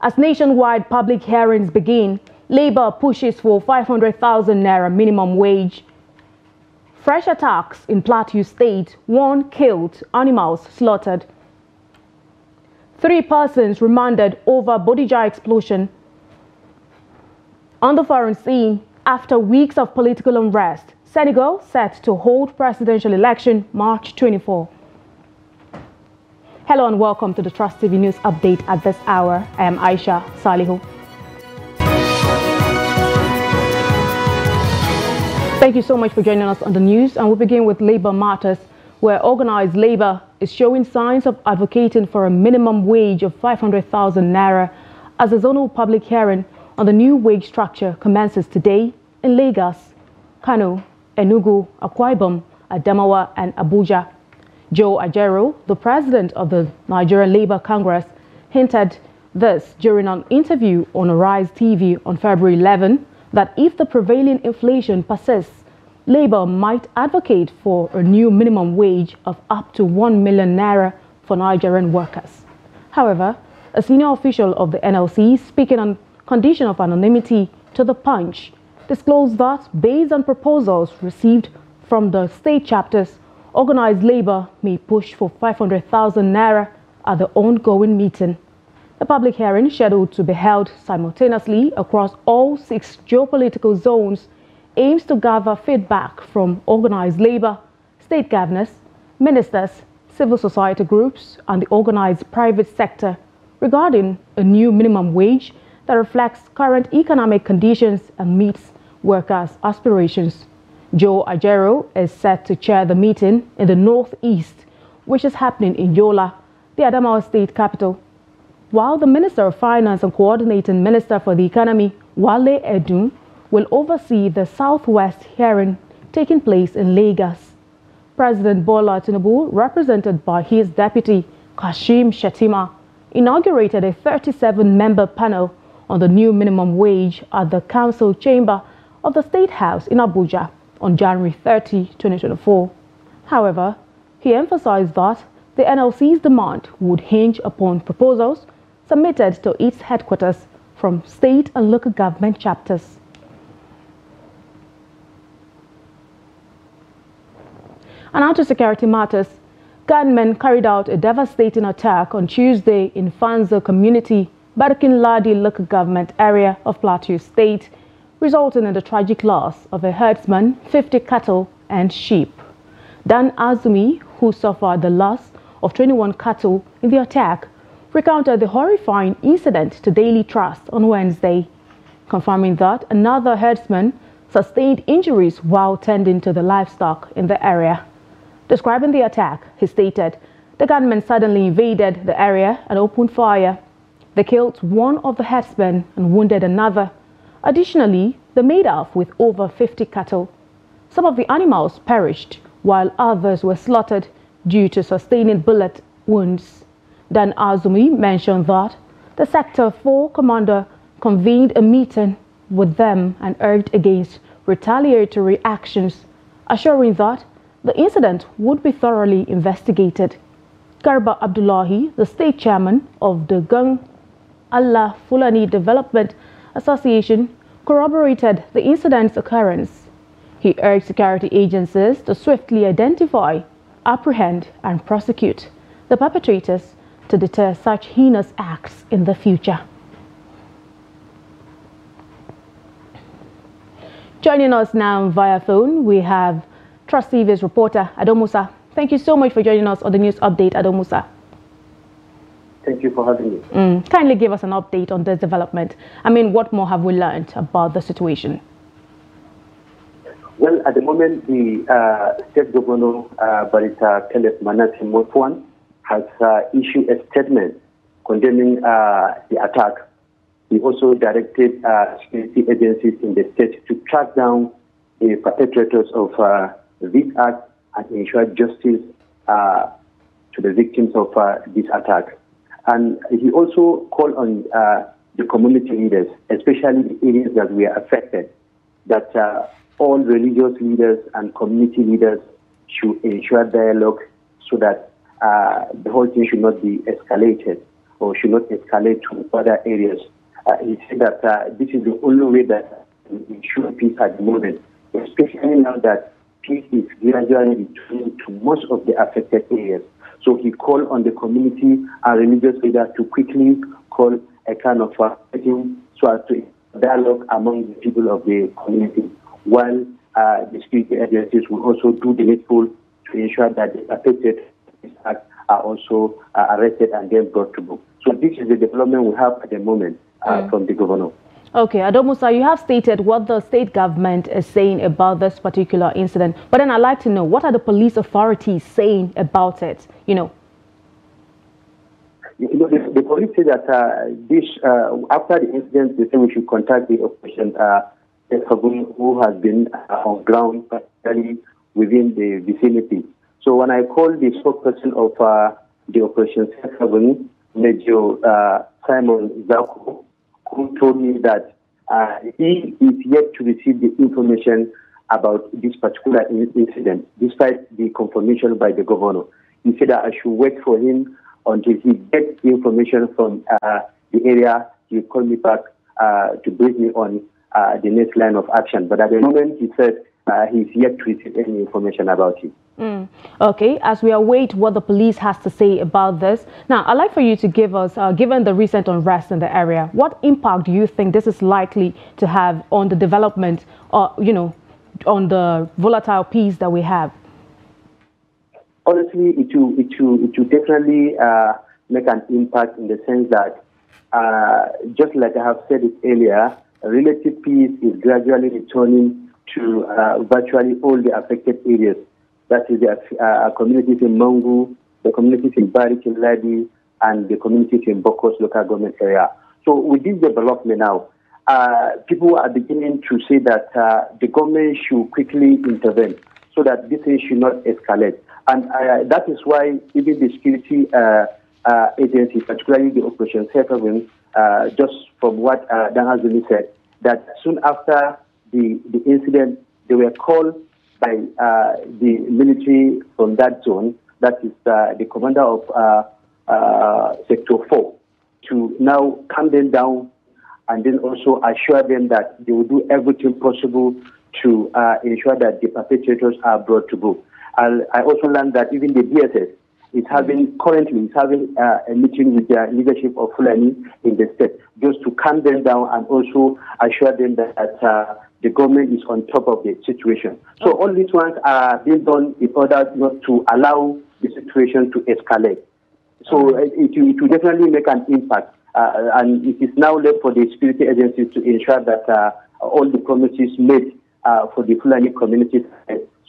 As nationwide public hearings begin, Labour pushes for 500,000 naira minimum wage. Fresh attacks in Plateau State, 1 killed, animals slaughtered. 3 persons remanded over Bodija explosion. On the foreign scene, after weeks of political unrest, Senegal set to hold presidential election March 24. Hello and welcome to the Trust TV News Update at this hour. I am Aisha Salihu. Thank you so much for joining us on the news, and we'll begin with Labour matters, where organized Labour is showing signs of advocating for a minimum wage of 500,000 naira as a zonal public hearing on the new wage structure commences today in Lagos, Kano, Enugu, Akwa Ibom, Adamawa and Abuja. Joe Ajero, the president of the Nigerian Labour Congress, hinted this during an interview on Arise TV on February 11 that if the prevailing inflation persists, Labour might advocate for a new minimum wage of up to 1 million naira for Nigerian workers. However, a senior official of the NLC, speaking on condition of anonymity to The Punch, disclosed that based on proposals received from the state chapters, organized Labour may push for 500,000 naira at the ongoing meeting. The public hearing, scheduled to be held simultaneously across all 6 geopolitical zones, aims to gather feedback from organized Labour, state governors, ministers, civil society groups and the organized private sector regarding a new minimum wage that reflects current economic conditions and meets workers' aspirations. Joe Ajero is set to chair the meeting in the northeast, which is happening in Yola, the Adamawa state capital, while the Minister of Finance and Coordinating Minister for the Economy, Wale Edun, will oversee the southwest hearing taking place in Lagos. President Bola Tinubu, represented by his deputy Kashim Shettima, inaugurated a 37-member panel on the new minimum wage at the council chamber of the State House in Abuja on January 30, 2024. However, he emphasized that the NLC's demand would hinge upon proposals submitted to its headquarters from state and local government chapters. And now to security matters. Gunmen carried out a devastating attack on Tuesday in Fanzo community, Barkin Ladi local government area of Plateau State, resulting in the tragic loss of a herdsman, 50 cattle and sheep. Dan Azumi, who suffered the loss of 21 cattle in the attack, recounted the horrifying incident to Daily Trust on Wednesday, confirming that another herdsman sustained injuries while tending to the livestock in the area. Describing the attack, he stated, the gunmen suddenly invaded the area and opened fire. They killed one of the herdsmen and wounded another. Additionally, they made off with over 50 cattle. Some of the animals perished, while others were slaughtered due to sustaining bullet wounds. Dan Azumi mentioned that the Sector 4 commander convened a meeting with them and urged against retaliatory actions, assuring that the incident would be thoroughly investigated. Garba Abdullahi, the state chairman of the Gang Allah Fulani Development Association, corroborated the incident's occurrence. He urged security agencies to swiftly identify, apprehend and prosecute the perpetrators to deter such heinous acts in the future. Joining us now via phone, we have Trust TV's reporter Ado Musa. Thank you so much for joining us on the news update, Ado Musa. Thank you for having me. Kindly give us an update on this development. I mean, what more have we learned about the situation? Well, at the moment, the State Governor, Barrister Kenneth Manati Motwan, has issued a statement condemning the attack. He also directed security agencies in the state to track down the perpetrators of this act and ensure justice to the victims of this attack. And he also called on the community leaders, especially the areas that were affected, that all religious leaders and community leaders should ensure dialogue so that the whole thing should not be escalated. or should not escalate to other areas. He said that this is the only way that we ensure peace at the moment, especially now that peace is gradually returning to most of the affected areas. So he called on the community and religious leaders to quickly call a kind of meeting so as to dialogue among the people of the community, while the security agencies will also do the needful to ensure that the affected acts are also arrested and then brought to book. So this is the development we have at the moment from the governor. Okay, Adomusa, you have stated what the state government is saying about this particular incident, but then I'd like to know, what are the police authorities saying about it? The police say that after the incident, they say we should contact the operation who has been on ground, particularly within the vicinity. So when I called the spokesperson of the operation 7, Major Simon Zako, who told me that he is yet to receive the information about this particular incident, despite the confirmation by the governor. He said that I should wait for him until he gets the information from the area. He will call me back to brief me on the next line of action. But at the moment, he said he's yet to receive any information about it. Okay, as we await what the police has to say about this, now I'd like for you to give us, given the recent unrest in the area, what impact do you think this is likely to have on the development, on the volatile peace that we have? Honestly, it will definitely make an impact in the sense that, just like I have said it earlier, relative peace is gradually returning to virtually all the affected areas. That is the communities in Mangu, the communities in Bariki, and the communities in Bokos local government area. So with this development now, people are beginning to say that the government should quickly intervene so that this thing should not escalate. And that is why even the security agency, particularly the Operation 7, just from what Dan Azumi said, that soon after the incident, they were called by the military from that zone, that is the commander of Sector 4, to now calm them down and then also assure them that they will do everything possible to ensure that the perpetrators are brought to book. I also learned that even the DSS is currently having a meeting with the leadership of Fulani in the state, just to calm them down and also assure them that the government is on top of the situation. So all these ones are being done in order not to allow the situation to escalate. So it will definitely make an impact. And it is now left for the security agencies to ensure that all the promises made for the Fulani community,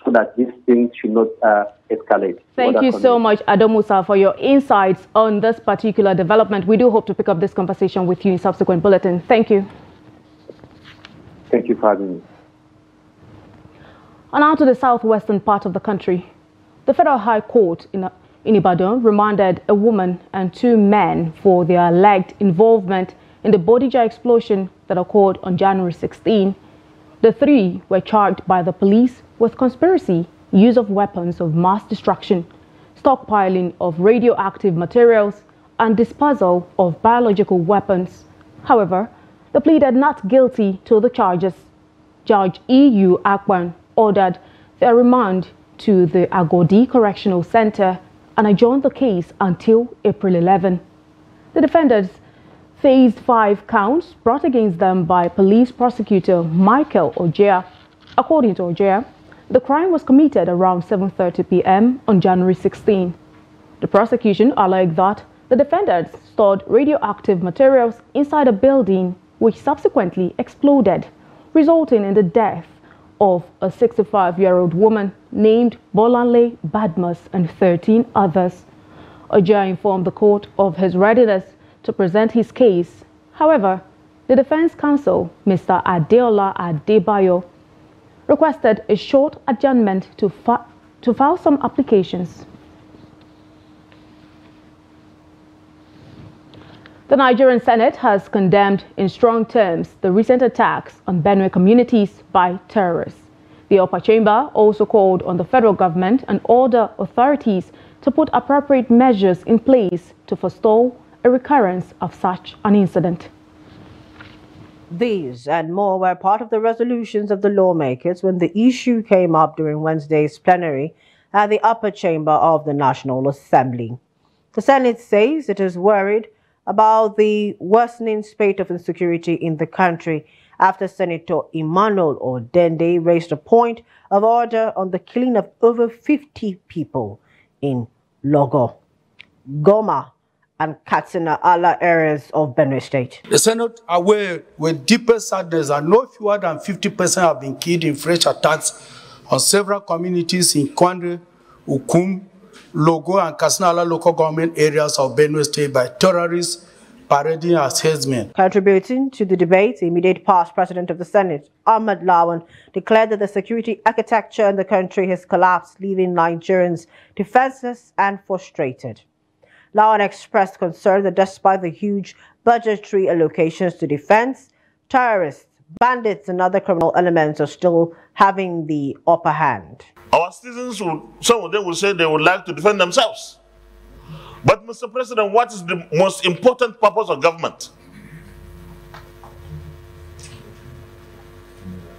so that these things should not escalate. Thank you so much, Adomusa, for your insights on this particular development. We do hope to pick up this conversation with you in subsequent bulletins. Thank you. Thank you for having me. And now to the southwestern part of the country. The Federal High Court in Ibadan remanded a woman and 2 men for their alleged involvement in the Bodija explosion that occurred on January 16. The 3 were charged by the police with conspiracy, use of weapons of mass destruction, stockpiling of radioactive materials, and disposal of biological weapons. However, they pleaded not guilty to the charges. Judge E.U. Akpan ordered their remand to the Agodi Correctional Center and adjourned the case until April 11. The defendants faced 5 counts brought against them by police prosecutor Michael Ojea. According to Ojea, the crime was committed around 7:30 p.m. on January 16. The prosecution alleged that the defendants stored radioactive materials inside a building which subsequently exploded, resulting in the death of a 65-year-old woman named Bolanle Badmus and 13 others. Ojea informed the court of his readiness to present his case. However, the defense counsel, Mr. Adeola Adebayo, requested a short adjournment to file some applications. The Nigerian Senate has condemned in strong terms the recent attacks on Benue communities by terrorists. The upper chamber also called on the federal government and other authorities to put appropriate measures in place to forestall a recurrence of such an incident. These and more were part of the resolutions of the lawmakers when the issue came up during Wednesday's plenary at the upper chamber of the National Assembly. The Senate says it is worried about the worsening spate of insecurity in the country after Senator Emmanuel Odende raised a point of order on the killing of over 50 people in Logo, Goma, and Katsina, other areas of Benue State. The Senate aware with deepest sadness that no fewer than 50% have been killed in fresh attacks on several communities in Kwande, Ukum, Logo, and Katsina local government areas of Benue State by terrorists parading as headsmen. Contributing to the debate, the immediate past president of the Senate, Ahmad Lawan, declared that the security architecture in the country has collapsed, leaving Nigerians defenseless and frustrated. Lawan expressed concern that despite the huge budgetary allocations to defense, terrorists, bandits, and other criminal elements are still having the upper hand. Our citizens, some of them will say they would like to defend themselves. But, Mr. President, what is the most important purpose of government?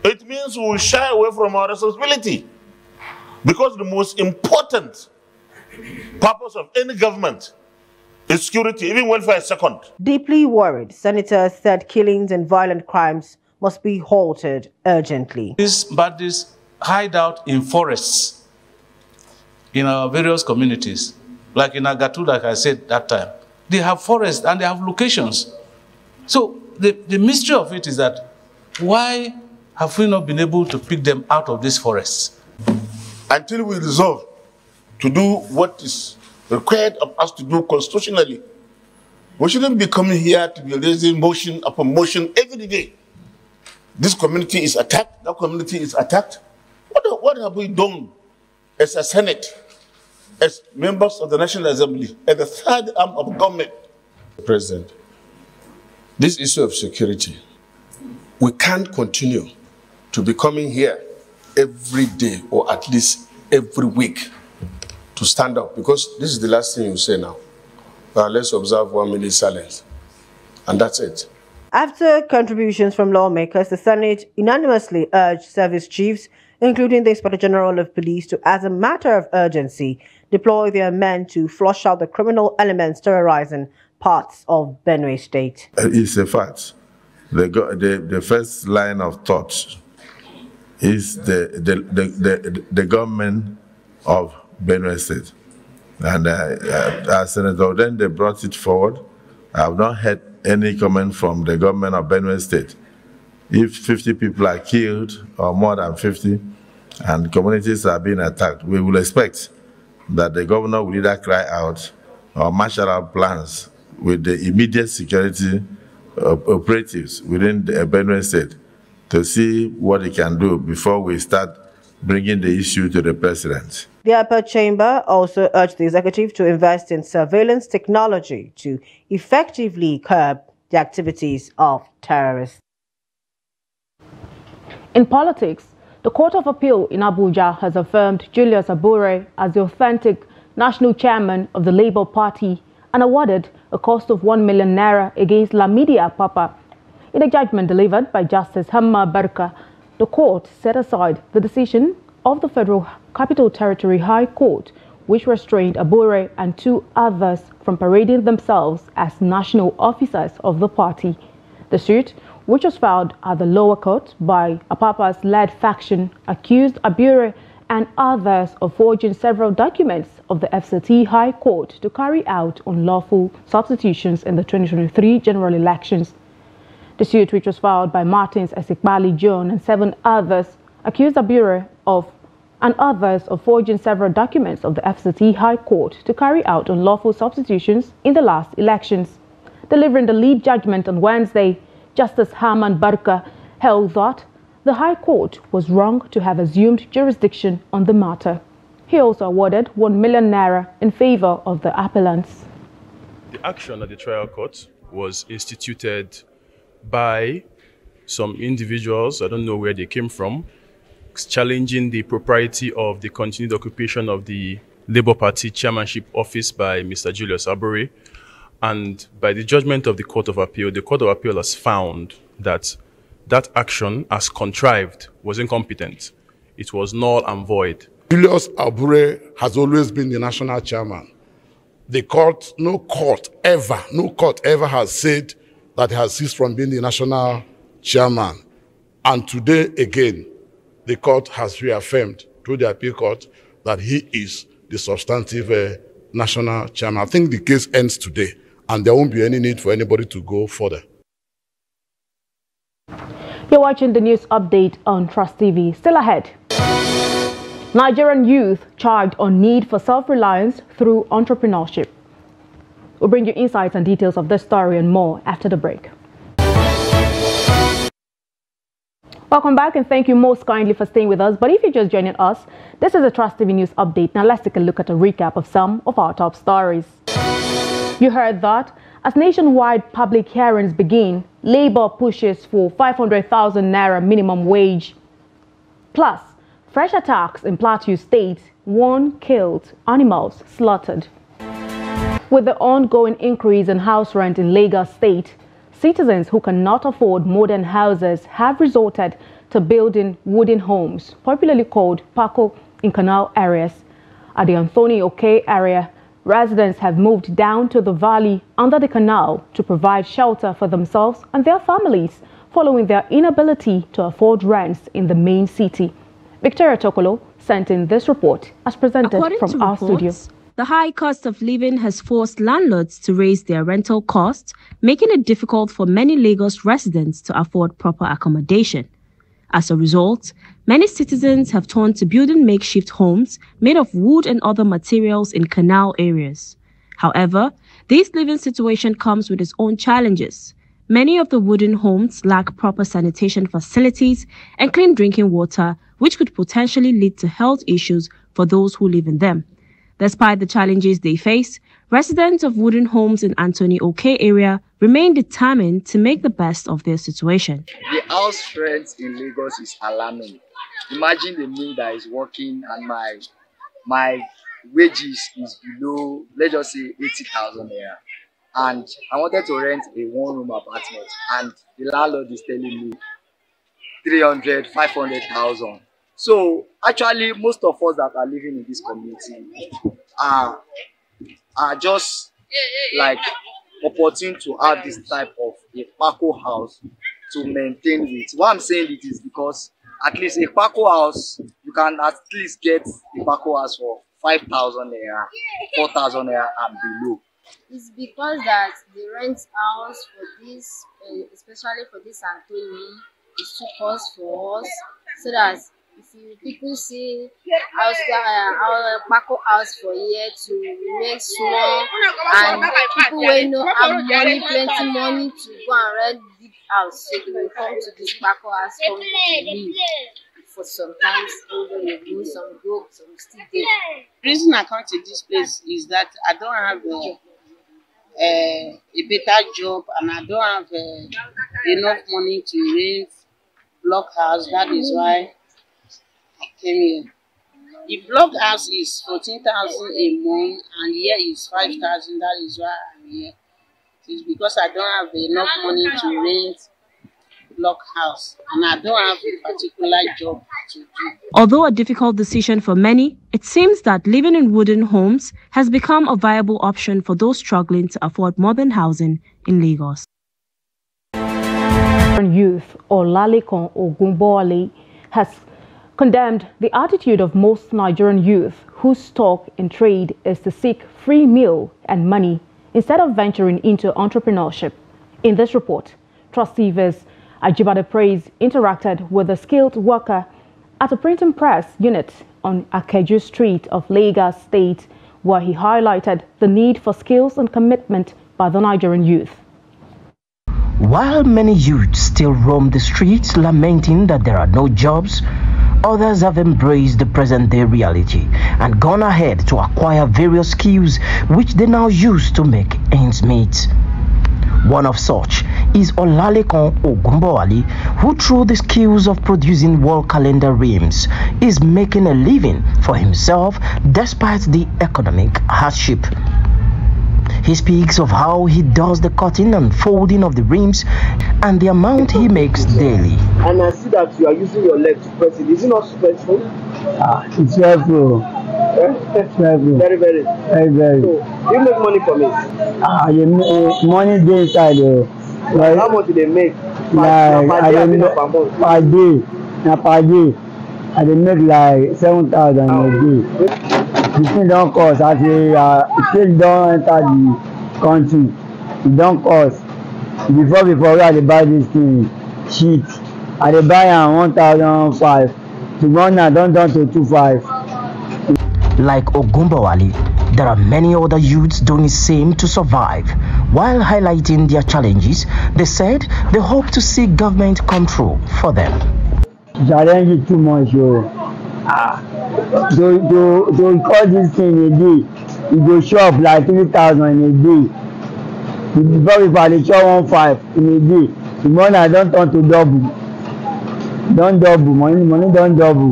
It means we will shy away from our responsibility. Because the most important purpose of any government is security, even welfare is second. Deeply worried, senators said killings and violent crimes must be halted urgently. These bandits hide out in forests in our various communities. Like in Agatu, like I said that time. They have forests and they have locations. So the mystery of it is that why have we not been able to pick them out of these forests? Until we resolve to do what is required of us to do constitutionally, we shouldn't be coming here to be raising motion upon motion every day. This community is attacked, that community is attacked. What have we done as a Senate, as members of the National Assembly, as the third arm of government? President, this issue of security, we can't continue to be coming here every day or at least every week to stand up, because this is the last thing you say now. Let's observe 1 minute silence, and that's it. After contributions from lawmakers, the Senate unanimously urged service chiefs, including the Inspector General of Police, to, as a matter of urgency, deploy their men to flush out the criminal elements terrorizing parts of Benue State. It's a fact. The first line of thought is the government of Benue State. And as Senator then they brought it forward. I have not heard any comment from the government of Benue State. If 50 people are killed, or more than 50, and communities are being attacked, we will expect that the governor will either cry out or marshal out plans with the immediate security operatives within the Benue State to see what he can do before we start bringing the issue to the president. The upper chamber also urged the executive to invest in surveillance technology to effectively curb the activities of terrorists. In politics, the Court of Appeal in Abuja has affirmed Julius Abure as the authentic national chairman of the Labour Party and awarded a cost of 1 million naira against Lamidia Papa. In a judgment delivered by Justice Hamma Barka, the court set aside the decision of the Federal Capital Territory High Court, which restrained Abure and 2 others from parading themselves as national officers of the party. The suit, which was filed at the lower court by Apapa's led faction, accused Abure and others of forging several documents of the FCT High Court to carry out unlawful substitutions in the 2023 general elections. The suit, which was filed by Martins Esikbali John and 7 others, accused Abure and others of forging several documents of the FCT High Court to carry out unlawful substitutions in the last elections. Delivering the lead judgment on Wednesday, Justice Haman Barka held that the High Court was wrong to have assumed jurisdiction on the matter. He also awarded 1 million naira in favor of the appellants. The action at the trial court was instituted by some individuals, I don't know where they came from, challenging the propriety of the continued occupation of the Labour Party chairmanship office by Mr. Julius Abure. And by the judgment of the Court of Appeal has found that that action, as contrived, was incompetent. It was null and void. Julius Abure has always been the national chairman. The court, no court ever has said that he has ceased from being the national chairman. And today, again, the court has reaffirmed to the appeal court that he is the substantive national chairman. I think the case ends today, and there won't be any need for anybody to go further. You're watching the news update on Trust TV. Still ahead. Nigerian youth charged on need for self-reliance through entrepreneurship. We'll bring you insights and details of this story and more after the break. Welcome back, and thank you most kindly for staying with us. But if you're just joining us, this is a Trust TV News update. Now let's take a look at a recap of some of our top stories. You heard that as nationwide public hearings begin, Labour pushes for 500,000 naira minimum wage. Plus, fresh attacks in Plateau State, 1 killed, animals slaughtered. With the ongoing increase in house rent in Lagos State, citizens who cannot afford modern houses have resorted to building wooden homes, popularly called Paco, in canal areas. At the Anthony Oke area, residents have moved down to the valley under the canal to provide shelter for themselves and their families following their inability to afford rents in the main city. Victoria Tokolo sent in this report as presented from our studio. The high cost of living has forced landlords to raise their rental costs, making it difficult for many Lagos residents to afford proper accommodation. As a result, many citizens have turned to building makeshift homes made of wood and other materials in canal areas. However, this living situation comes with its own challenges. Many of the wooden homes lack proper sanitation facilities and clean drinking water, which could potentially lead to health issues for those who live in them. Despite the challenges they face, residents of wooden homes in Anthony Oke area remain determined to make the best of their situation. The house rent in Lagos is alarming. Imagine the me that is working and my wages is below, let's just say 80,000 naira. And I wanted to rent a one-room apartment, and the landlord is telling me 300, 500,000. So actually, most of us that are living in this community are just like opportune to have this type of a Paco house to maintain it. Why I'm saying it is because at least a Paco house, you can at least get a Paco house for 5,000 naira, 4,000 naira and below. It's because that the rent house for this, especially for this Anthony, is too cost for us, so that if people see our Paco house for here to remain small, and people will not have money, plenty money to go and rent big house, so they will come to this Paco house, come to live for sometimes over a go, some go, some still there. The reason I come to this place is that I don't have a better job, and I don't have enough money to rent block house. That is why I came here. The block house is 14,000 a month, and here is 5,000. That is why I'm here. It's because I don't have enough money to rent block house, and I don't have a particular job to do. Although a difficult decision for many, it seems that living in wooden homes has become a viable option for those struggling to afford modern housing in Lagos. Youth Olalekon Ogunbowale has condemned the attitude of most Nigerian youth whose stock in trade is to seek free meal and money instead of venturing into entrepreneurship. In this report, Trust TV's Ajibade Praise interacted with a skilled worker at a printing press unit on Akeju Street of Lagos State, where he highlighted the need for skills and commitment by the Nigerian youth. While many youths still roam the streets lamenting that there are no jobs, others have embraced the present-day reality and gone ahead to acquire various skills which they now use to make ends meet. One of such is Olalekon Ogunbowale, who through the skills of producing wall calendar rims is making a living for himself despite the economic hardship. He speaks of how he does the cutting and folding of the rims and the amount he makes daily. And I see that you are using your leg to press it. Is it not stressful? It's stressful. Stressful. Very, very. Very, very. So, you make money from it? The money dey inside though. Like, how much do they make? Like, I dey make per day. Na per day. I dey make like 7,000 a day. The thing don't cost as a still don't enter the country. It don't cost. Before I dey buy this thing cheap. I dey buy am 1,500. Tomorrow I don't down to 2,500. Like Ogumbawali, there are many other youths doing the same to survive. While highlighting their challenges, they said they hope to see government come through for them. Challenge is too much, yo. To call this thing a day, you go shop like 3,000 in a day. Before I dey chop 1,500 in a day, tomorrow I don't turn to double. Don't double, money don't double.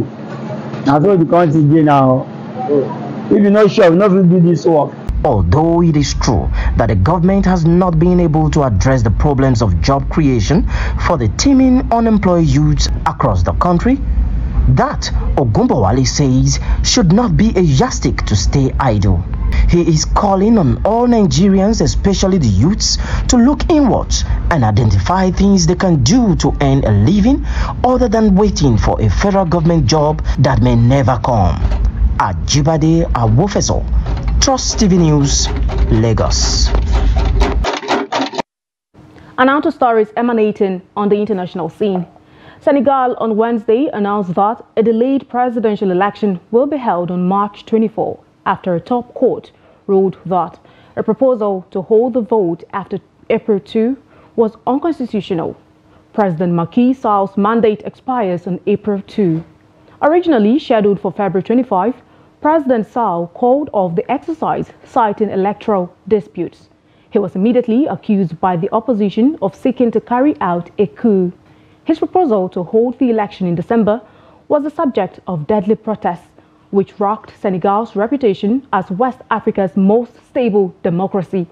That's what the country dey now. If you no shop, no fit do this work. Although it is true that the government has not been able to address the problems of job creation for the teeming unemployed youths across the country, that Ogumbawali says should not be a yardstick to stay idle. He is calling on all Nigerians, especially the youths, to look inwards and identify things they can do to earn a living other than waiting for a federal government job that may never come. Ajibade Awofeso, Trust TV News, Lagos. And now to stories emanating on the international scene. Senegal on Wednesday announced that a delayed presidential election will be held on March 24 after a top court ruled that a proposal to hold the vote after April 2 was unconstitutional. President Macky Sall's mandate expires on April 2. Originally scheduled for February 25, President Sall called off the exercise, citing electoral disputes. He was immediately accused by the opposition of seeking to carry out a coup. His proposal to hold the election in December was the subject of deadly protests, which rocked Senegal's reputation as West Africa's most stable democracy.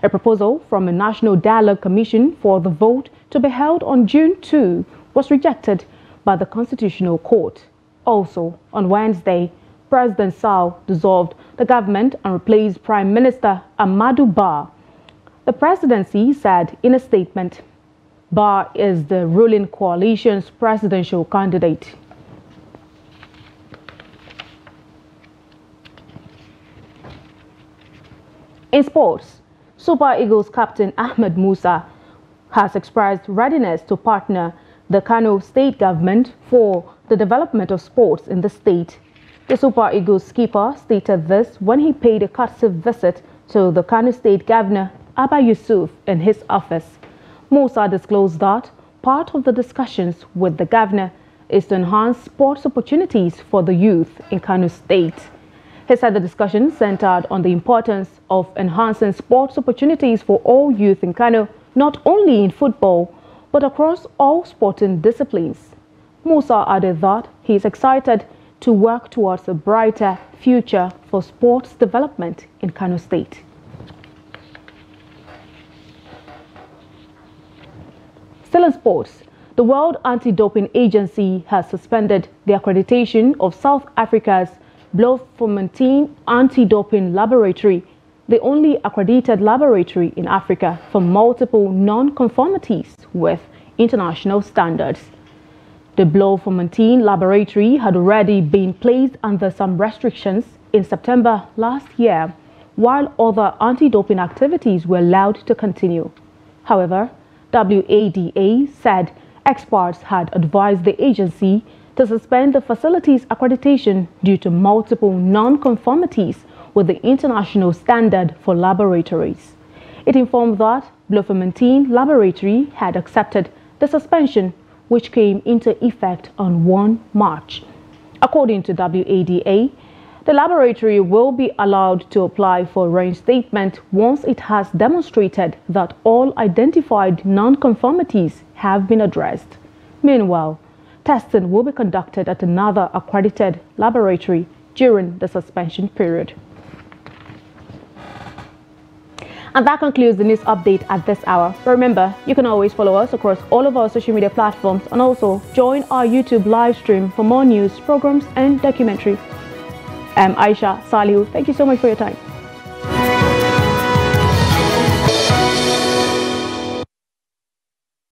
A proposal from a National Dialogue Commission for the vote to be held on June 2 was rejected by the Constitutional Court. Also, on Wednesday, President Sall dissolved the government and replaced Prime Minister Amadou Ba. The presidency said in a statement, Ba is the ruling coalition's presidential candidate. In sports, Super Eagles captain Ahmed Musa has expressed readiness to partner the Kano state government for the development of sports in the state. The Super Eagles skipper stated this when he paid a courtesy visit to the Kano state governor Abba Yusuf in his office. Musa disclosed that part of the discussions with the governor is to enhance sports opportunities for the youth in Kano state. He said the discussion centered on the importance of enhancing sports opportunities for all youth in Kano, not only in football, but across all sporting disciplines. Musa added that he is excited to work towards a brighter future for sports development in Kano State. Still in sports, the World Anti-Doping Agency has suspended the accreditation of South Africa's Bloemfontein Anti-Doping Laboratory, the only accredited laboratory in Africa, for multiple non-conformities with international standards. The Bloemfontein Laboratory had already been placed under some restrictions in September last year, while other anti-doping activities were allowed to continue. However, WADA said experts had advised the agency to suspend the facility's accreditation due to multiple non-conformities with the international standard for laboratories. It informed that Bloemfontein Laboratory had accepted the suspension, which came into effect on 1 March. According to WADA, the laboratory will be allowed to apply for reinstatement once it has demonstrated that all identified non-conformities have been addressed. Meanwhile, testing will be conducted at another accredited laboratory during the suspension period. And that concludes the news update at this hour. But remember, you can always follow us across all of our social media platforms and also join our YouTube live stream for more news, programs and documentaries. I'm Aisha Salihu. Thank you so much for your time.